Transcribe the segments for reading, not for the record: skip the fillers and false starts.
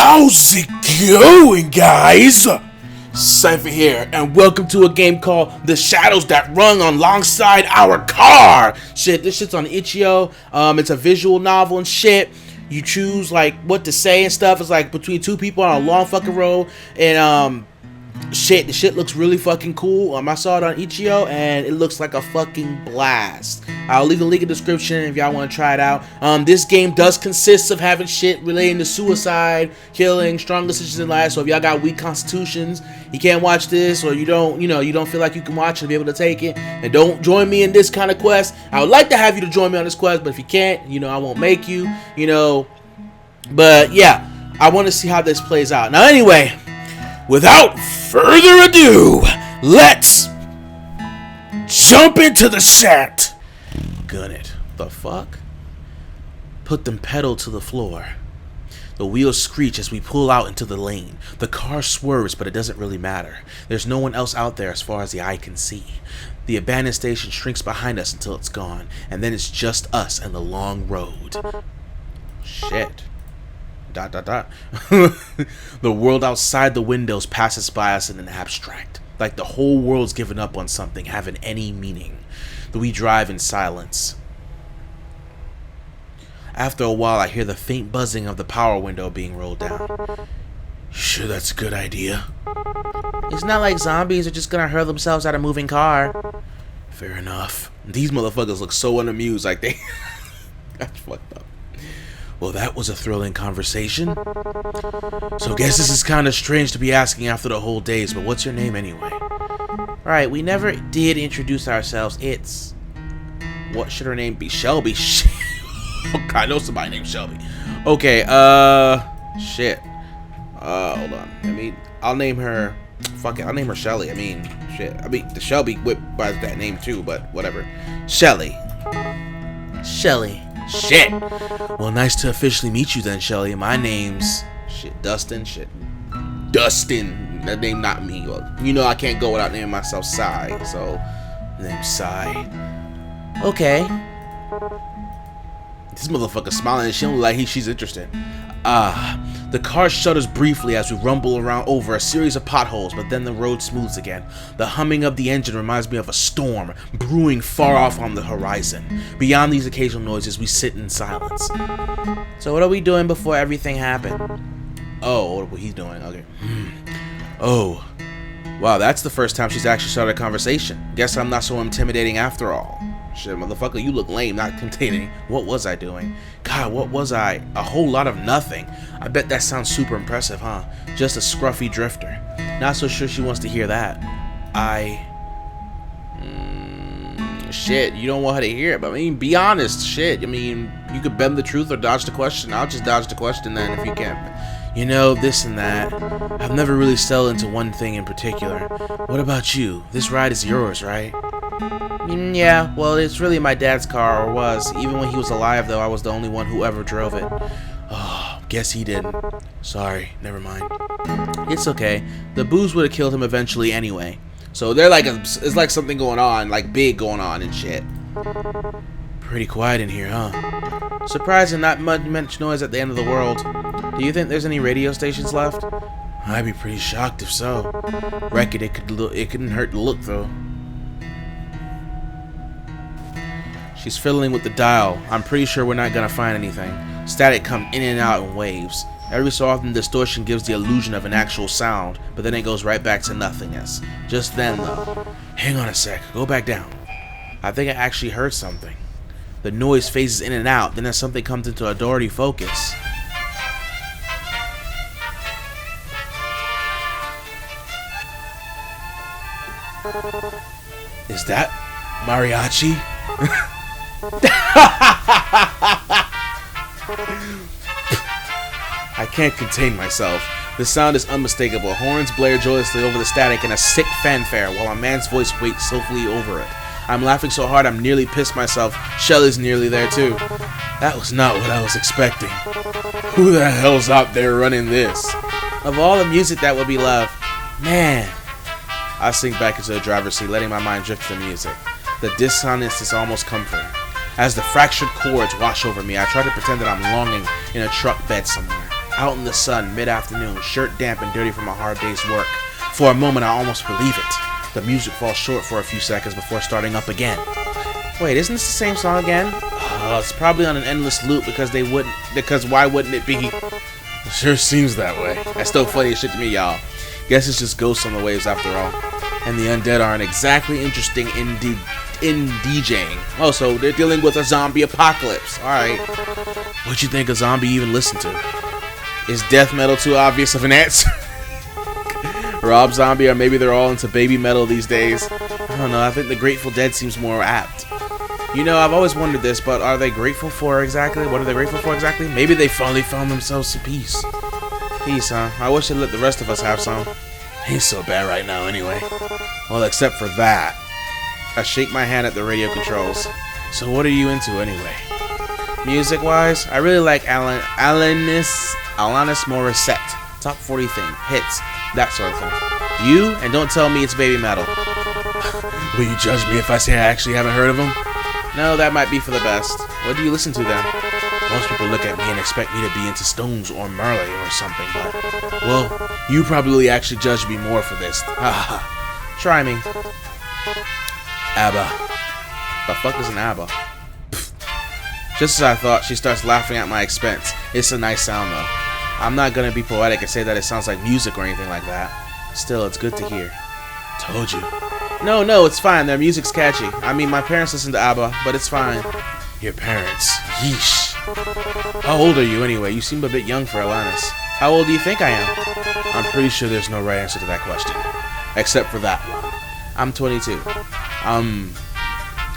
How's it going, guys? Cypher here, and welcome to a game called The Shadows That Run Alongside Our Car. Shit, this shit's on itch.io. It's a visual novel and shit. You choose like what to say and stuff. It's like between two people on a long fucking road, and shit, the shit looks really fucking cool. I saw it on itch.io and it looks like a fucking blast. I'll leave the link in the description if y'all want to try it out. This game does consist of having shit relating to suicide, killing, strong decisions in life. So if y'all got weak constitutions, you can't watch this, or you don't feel like you can watch it and be able to take it, and don't join me in this kind of quest. I would like to have you to join me on this quest, but if you can't, I won't make you, But yeah, I want to see how this plays out. Now anyway, without further ado, let's jump into the set. Gun it. The fuck? Put them pedal to the floor. The wheels screech as we pull out into the lane. The car swerves, but it doesn't really matter. There's no one else out there as far as the eye can see. The abandoned station shrinks behind us until it's gone, and then it's just us and the long road. Shit. ... The world outside the windows passes by us in an abstract, like the whole world's given up on something having any meaning. We drive in silence. After a while, I hear the faint buzzing of the power window being rolled down. Sure that's a good idea? It's not like zombies are just gonna hurl themselves at a moving car. Fair enough. These motherfuckers look so unamused, like they... That's fucked up. Well, that was a thrilling conversation. So guess this is kind of strange to be asking after the whole days, but what's your name anyway? Right, we never did introduce ourselves. It's... What should her name be? Shelby. Okay, I know somebody named Shelby. Okay, shit. Hold on. I'll name her... Fuck it, I'll name her Shelly. The Shelby went by that name too, but whatever. Shelly. Shit. Well, nice to officially meet you then, Shelly. My name's... Dustin. That name not me. Well, I can't go without naming myself Sai, so... Name's Sai. Okay. This motherfucker's smiling and she don't look like she's interested. The car shudders briefly as we rumble around over a series of potholes, but then the road smooths again. The humming of the engine reminds me of a storm brewing far off on the horizon. Beyond these occasional noises, we sit in silence. So what are we doing before everything happened? Oh, what he's doing, okay. Oh, wow, that's the first time she's actually started a conversation. Guess I'm not so intimidating after all. Shit, motherfucker, you look lame, not intimidating. What was I doing? God, what was I? A whole lot of nothing. I bet that sounds super impressive, huh? Just a scruffy drifter. Not so sure she wants to hear that. Shit, you don't want her to hear it, but be honest, shit. You could bend the truth or dodge the question. I'll just dodge the question then if you can't. This and that. I've never really settled into one thing in particular. What about you? This ride is yours, right? Yeah, well, it's really my dad's car, or was. Even when he was alive, though, I was the only one who ever drove it. Oh, guess he didn't. Sorry, never mind. It's okay. The booze would have killed him eventually anyway. So they're like, it's like something going on, like big going on and shit. Pretty quiet in here, huh? Surprising, not much noise at the end of the world. Do you think there's any radio stations left? I'd be pretty shocked if so. Reckon it couldn't hurt to look though. She's fiddling with the dial. I'm pretty sure we're not gonna find anything. Static come in and out in waves. Every so often, distortion gives the illusion of an actual sound, but then it goes right back to nothingness. Just then, though. Hang on a sec. Go back down. I think I actually heard something. The noise phases in and out, then as something comes into authority focus. Is that mariachi? I can't contain myself. The sound is unmistakable. Horns blare joyously over the static in a sick fanfare while a man's voice waits softly over it. I'm laughing so hard I'm nearly pissed myself. Shelly's nearly there too. That was not what I was expecting. Who the hell's out there running this? Of all the music that would be loved, man. I sink back into the driver's seat, letting my mind drift to the music. The dissonance is almost comforting. As the fractured chords wash over me, I try to pretend that I'm longing in a truck bed somewhere. out in the sun, mid-afternoon, shirt damp and dirty from a hard day's work. For a moment, I almost believe it. The music falls short for a few seconds before starting up again. Wait, isn't this the same song again? It's probably on an endless loop because why wouldn't it be? It sure seems that way. That's still funny as shit to me, y'all. Guess it's just ghosts on the waves after all. And the undead aren't exactly interesting in DJing. Oh, so they're dealing with a zombie apocalypse. Alright. What'd you think a zombie even listened to? Is death metal too obvious of an answer? Rob Zombie, or maybe they're all into baby metal these days. I don't know, I think the Grateful Dead seems more apt. You know, I've always wondered this, but are they grateful for exactly? What are they grateful for exactly? Maybe they finally found themselves some peace. Peace, huh? I wish they'd let the rest of us have some. Ain't so bad right now, anyway. Well, except for that. I shake my hand at the radio controls. So what are you into, anyway? Music-wise, I really like Alanis Morissette. Top 40 thing, hits, that sort of thing. You? And don't tell me it's baby metal. Will you judge me if I say I actually haven't heard of them? No, that might be for the best. What do you listen to then? Most people look at me and expect me to be into Stones or Marley or something, but... Well, you probably actually judge me more for this. Haha. Try me. ABBA. The fuck is an ABBA? Pfft. Just as I thought, she starts laughing at my expense. It's a nice sound though. I'm not gonna be poetic and say that it sounds like music or anything like that. Still, it's good to hear. Told you. No, it's fine. Their music's catchy. I mean, my parents listen to ABBA, but it's fine. Your parents? Yeesh. How old are you anyway? You seem a bit young for Alanis. How old do you think I am? I'm pretty sure there's no right answer to that question. Except for that one. I'm 22.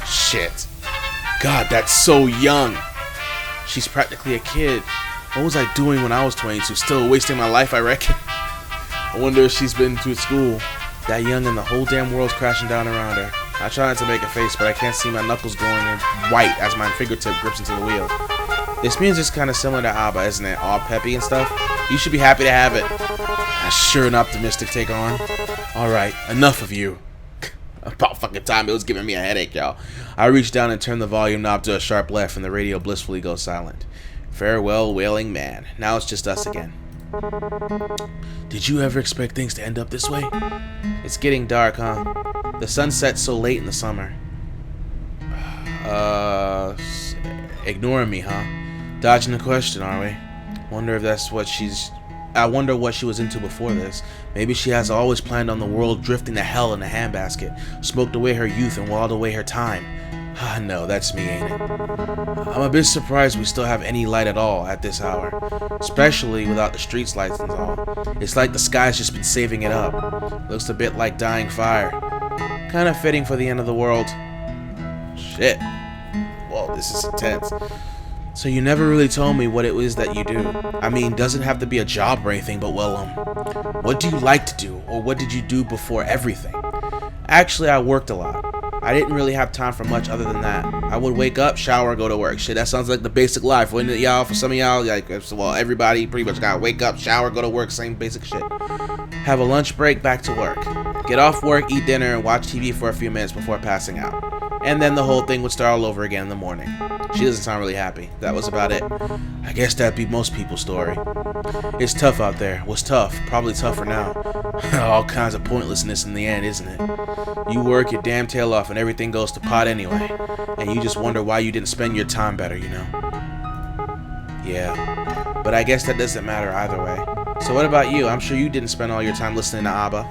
Shit. God, that's so young. She's practically a kid. What was I doing when I was 22? Still wasting my life, I reckon. I wonder if she's been to school. That young and the whole damn world's crashing down around her. I try not to make a face, but I can't see my knuckles going in white as my fingertip grips into the wheel. This music's kind of similar to ABBA, isn't it? All peppy and stuff. You should be happy to have it. That's sure an optimistic take on. Alright, enough of you. About fucking time, it was giving me a headache, y'all. I reach down and turn the volume knob to a sharp left, and the radio blissfully goes silent. Farewell, wailing man. Now it's just us again. Did you ever expect things to end up this way? It's getting dark, huh? The sun sets so late in the summer. Ignoring me, huh? Dodging the question, are we? Wonder if that's what I wonder what she was into before this. Maybe she has always planned on the world drifting to hell in a handbasket, smoked away her youth and whiled away her time. No, that's me, ain't it? I'm a bit surprised we still have any light at all at this hour, especially without the street lights and all. It's like the sky's just been saving it up. Looks a bit like dying fire. Kind of fitting for the end of the world. Shit. Whoa, this is intense. So you never really told me what it is that you do. I mean, doesn't have to be a job or anything, but well, what do you like to do, or what did you do before everything? Actually, I worked a lot. I didn't really have time for much other than that. I would wake up, shower, go to work. Shit, that sounds like the basic life, wouldn't it, y'all? For some of y'all, like, well, everybody pretty much gotta wake up, shower, go to work, same basic shit. Have a lunch break, back to work. Get off work, eat dinner, and watch TV for a few minutes before passing out. And then the whole thing would start all over again in the morning. She doesn't sound really happy. That was about it. I guess that'd be most people's story. It's tough out there. Was tough. Probably tougher now. All kinds of pointlessness in the end, isn't it? You work your damn tail off and everything goes to pot anyway. And you just wonder why you didn't spend your time better, you know? Yeah. But I guess that doesn't matter either way. So what about you? I'm sure you didn't spend all your time listening to ABBA.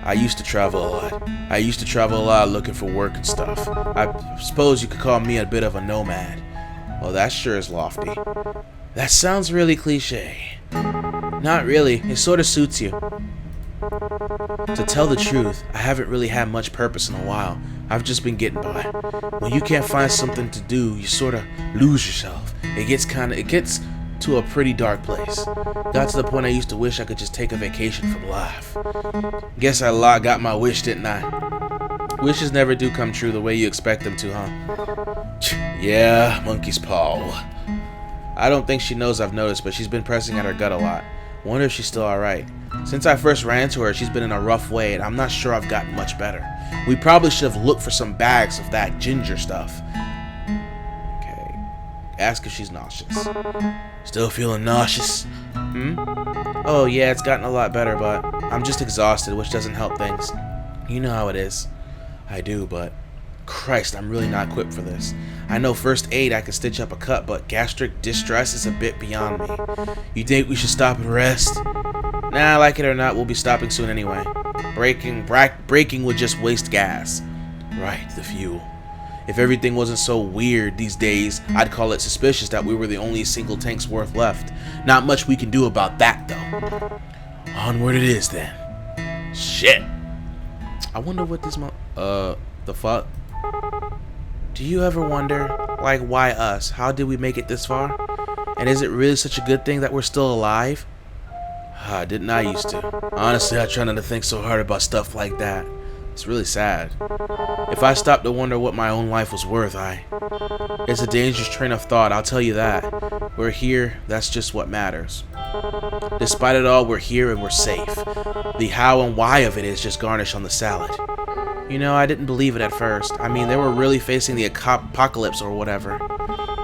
I used to travel a lot. I used to travel a lot looking for work and stuff. I suppose you could call me a bit of a nomad. Well, that sure is lofty. That sounds really cliche. Not really. It sort of suits you. To tell the truth, I haven't really had much purpose in a while. I've just been getting by. When you can't find something to do, you sort of lose yourself. It gets to a pretty dark place. Got to the point I used to wish I could just take a vacation from life. Guess I got my wish, didn't I? Wishes never do come true the way you expect them to, huh? Yeah, monkey's paw. I don't think she knows I've noticed, but she's been pressing at her gut a lot. Wonder if she's still alright. Since I first ran into her, she's been in a rough way, and I'm not sure I've gotten much better. We probably should have looked for some bags of that ginger stuff. ask if she's nauseous. Still feeling nauseous? Oh yeah, it's gotten a lot better, but I'm just exhausted, which doesn't help things. You know how it is. I do, but Christ, I'm really not equipped for this. I know first aid, I can stitch up a cut, but gastric distress is a bit beyond me. You think we should stop and rest? Nah, like it or not, we'll be stopping soon anyway. Braking would just waste gas. Right, the fuel. If everything wasn't so weird these days, I'd call it suspicious that we were the only single tanks worth left. Not much we can do about that, though. Onward it is, then. Shit. I wonder what this the fuck? Do you ever wonder, like, why us? How did we make it this far? And is it really such a good thing that we're still alive? Didn't I used to? Honestly, I try not to think so hard about stuff like that. It's really sad. If I stopped to wonder what my own life was worth, it's a dangerous train of thought, I'll tell you that. We're here, that's just what matters. Despite it all, we're here and we're safe. The how and why of it is just garnish on the salad. You know, I didn't believe it at first. I mean, they were really facing the apocalypse or whatever.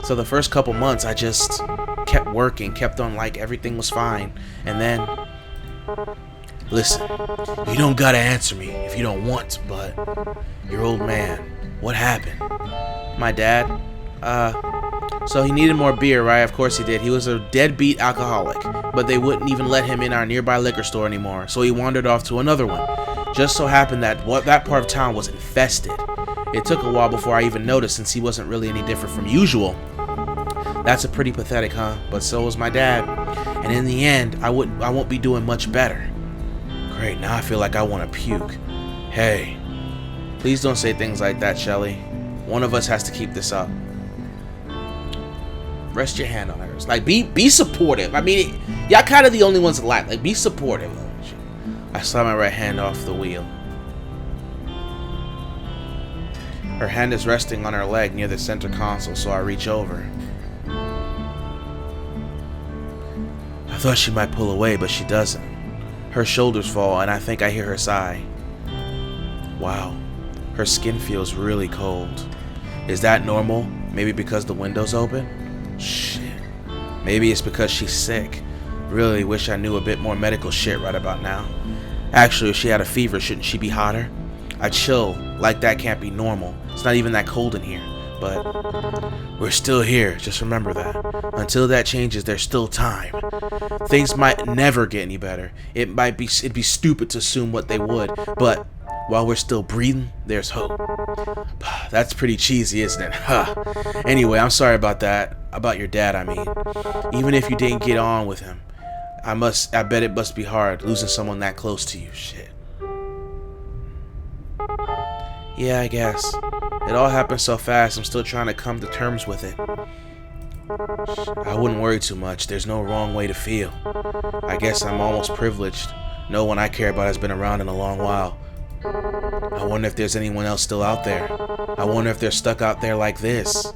So the first couple months, I just kept working, kept on like everything was fine. And then... Listen, you don't gotta answer me if you don't want, but your old man, what happened? My dad? So he needed more beer, right? Of course he did. He was a deadbeat alcoholic, but they wouldn't even let him in our nearby liquor store anymore, so he wandered off to another one. Just so happened that that part of town was infested. It took a while before I even noticed, since he wasn't really any different from usual. That's a pretty pathetic, huh? But so was my dad. And in the end, I won't be doing much better. Great, now I feel like I want to puke. Hey, please don't say things like that, Shelly. One of us has to keep this up. Rest your hand on hers. Like, be supportive. I mean, y'all kind of the only ones alive. Like, be supportive. I slide my right hand off the wheel. Her hand is resting on her leg near the center console, so I reach over. I thought she might pull away, but she doesn't. Her shoulders fall, and I think I hear her sigh. Wow, her skin feels really cold. Is that normal? Maybe because the window's open? Shit. Maybe it's because she's sick. Really wish I knew a bit more medical shit right about now. Actually, if she had a fever, shouldn't she be hotter? I chill, like that can't be normal. It's not even that cold in here. But we're still here, just remember that. Until that changes, there's still time. Things might never get any better. It'd be stupid to assume what they would, but while we're still breathing, there's hope. That's pretty cheesy, isn't it? Huh. Anyway, I'm sorry about that. About your dad, I mean. Even if you didn't get on with him, I bet it must be hard losing someone that close to you. Shit. Yeah, I guess. It all happened so fast, I'm still trying to come to terms with it. I wouldn't worry too much. There's no wrong way to feel. I guess I'm almost privileged. No one I care about has been around in a long while. I wonder if there's anyone else still out there. I wonder if they're stuck out there like this.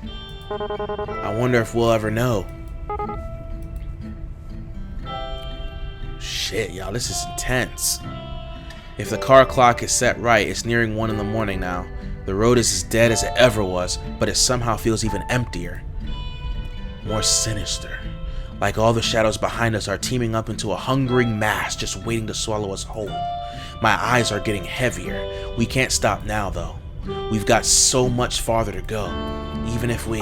I wonder if we'll ever know. Shit, y'all, this is intense. If the car clock is set right, it's nearing 1 in the morning now. The road is as dead as it ever was, but it somehow feels even emptier. More sinister. Like all the shadows behind us are teaming up into a hungering mass just waiting to swallow us whole. My eyes are getting heavier. We can't stop now, though. We've got so much farther to go. Even if we...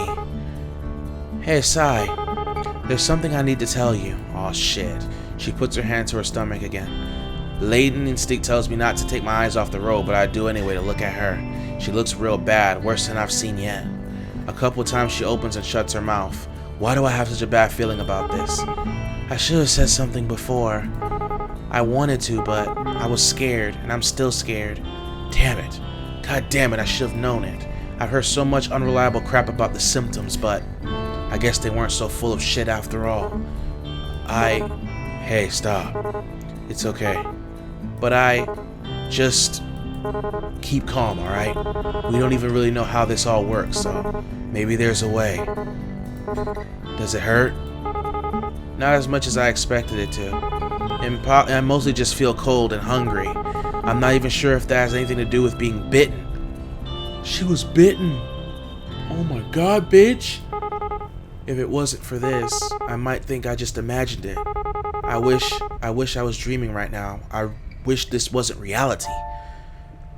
Hey, Sai. There's something I need to tell you. Aw, shit. She puts her hand to her stomach again. Latent instinct tells me not to take my eyes off the road, but I do anyway to look at her. She looks real bad, worse than I've seen yet. A couple times she opens and shuts her mouth. Why do I have such a bad feeling about this? I should have said something before. I wanted to, but I was scared, and I'm still scared. Damn it. God damn it, I should have known it. I've heard so much unreliable crap about the symptoms, but I guess they weren't so full of shit after all. Hey, stop. It's okay. But just keep calm, alright? We don't even really know how this all works, so maybe there's a way. Does it hurt? Not as much as I expected it to. I mostly just feel cold and hungry. I'm not even sure if that has anything to do with being bitten. She was bitten. Oh my god, bitch. If it wasn't for this, I might think I just imagined it. I wish I was dreaming right now. I wish this wasn't reality.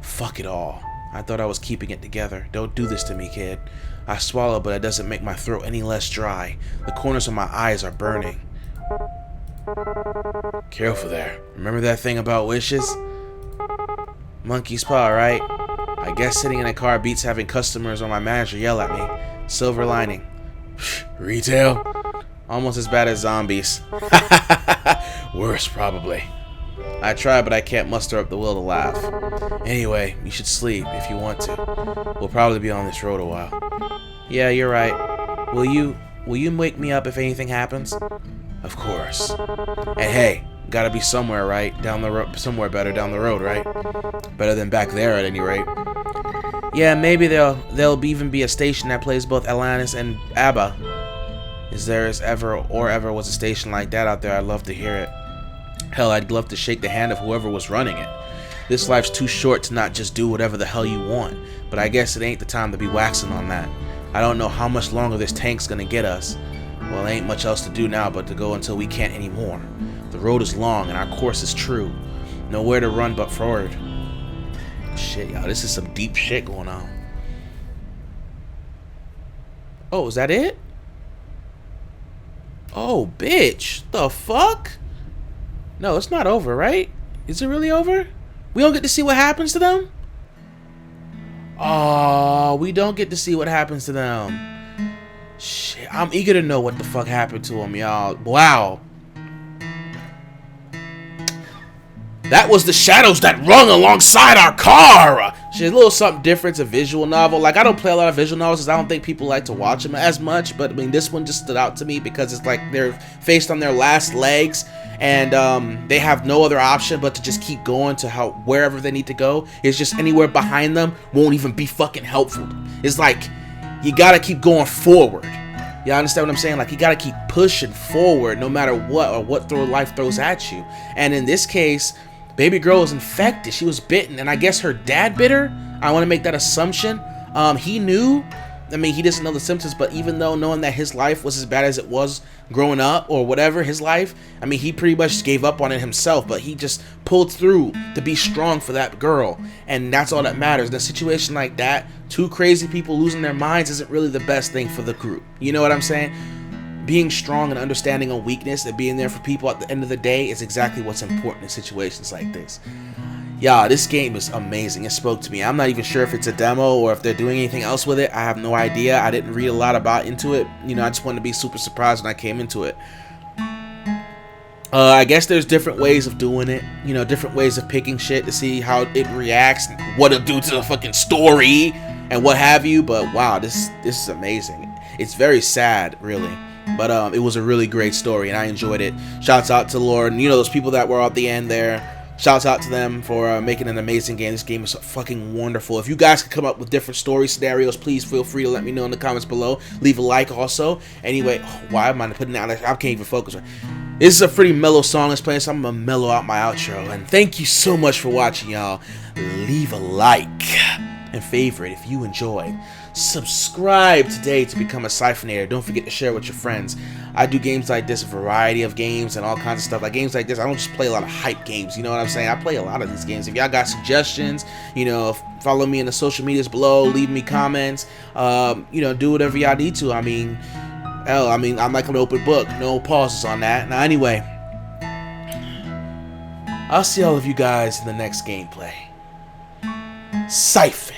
Fuck it all. I thought I was keeping it together. Don't do this to me, kid. I swallow, but it doesn't make my throat any less dry. The corners of my eyes are burning. Careful there. Remember that thing about wishes? Monkey's paw, right? I guess sitting in a car beats having customers or my manager yell at me. Silver lining. Retail? Almost as bad as zombies. Worse, probably. I try, but I can't muster up the will to laugh. Anyway, you should sleep if you want to. We'll probably be on this road a while. Yeah, you're right. Will you wake me up if anything happens? Of course. And hey, gotta be somewhere, right? Down the road, somewhere better down the road, right? Better than back there, at any rate. Yeah, maybe there'll even be a station that plays both Alanis and ABBA. Is there ever was a station like that out there? I'd love to hear it. Hell, I'd love to shake the hand of whoever was running it. This life's too short to not just do whatever the hell you want, but I guess it ain't the time to be waxing on that. I don't know how much longer this tank's gonna get us. Well, ain't much else to do now but to go until we can't anymore. The road is long and our course is true. Nowhere to run but forward. Shit, y'all, this is some deep shit going on. Oh, is that it? Oh, bitch. The fuck? No, it's not over, right? Is it really over? We don't get to see what happens to them? Oh, we don't get to see what happens to them. Shit, I'm eager to know what the fuck happened to them, y'all. Wow. That was the shadows that rung alongside our car. Shit, a little something different. It's a visual novel. Like, I don't play a lot of visual novels because I don't think people like to watch them as much. But, I mean, this one just stood out to me because it's like they're faced on their last legs. And they have no other option but to just keep going to wherever they need to go. It's just anywhere behind them won't even be fucking helpful. It's like, you gotta keep going forward. You understand what I'm saying? Like, you gotta keep pushing forward no matter what or what life throws at you. And in this case, baby girl was infected. She was bitten, and I guess her dad bit her. I want to make that assumption. He knew. I mean, he doesn't know the symptoms, but even though knowing that his life was as bad as it was growing up or whatever, his life, I mean, he pretty much gave up on it himself, but he just pulled through to be strong for that girl, and that's all that matters. In a situation like that, two crazy people losing their minds isn't really the best thing for the group. You know what I'm saying? Being strong and understanding a weakness and being there for people at the end of the day is exactly what's important in situations like this. Yeah, this game is amazing. It spoke to me. I'm not even sure if it's a demo or if they're doing anything else with it. I have no idea. I didn't read a lot about into it. You know, I just wanted to be super surprised when I came into it. I guess there's different ways of doing it. You know, different ways of picking shit to see how it reacts, what it'll do to the fucking story, and what have you. But wow, this is amazing. It's very sad, really. But it was a really great story, and I enjoyed it. Shouts out to Lord, and you know those people that were at the end there. Shouts out to them for making an amazing game. This game is fucking wonderful. If you guys could come up with different story scenarios, please feel free to let me know in the comments below. Leave a like also. Anyway, why am I putting out? I can't even focus. This is a pretty mellow song it's playing, so I'm gonna mellow out my outro. And thank you so much for watching, y'all. Leave a like and favorite if you enjoyed. Subscribe today to become a Siphonator. Don't forget to share with your friends. I do games like this, a variety of games and all kinds of stuff. Like games like this, I don't just play a lot of hype games, you know what I'm saying? I play a lot of these games. If y'all got suggestions, you know, follow me in the social medias below, leave me comments, you know, do whatever y'all need to. I mean, hell, I'm like an open book, no pauses on that. Now anyway, I'll see all of you guys in the next gameplay. Siphon.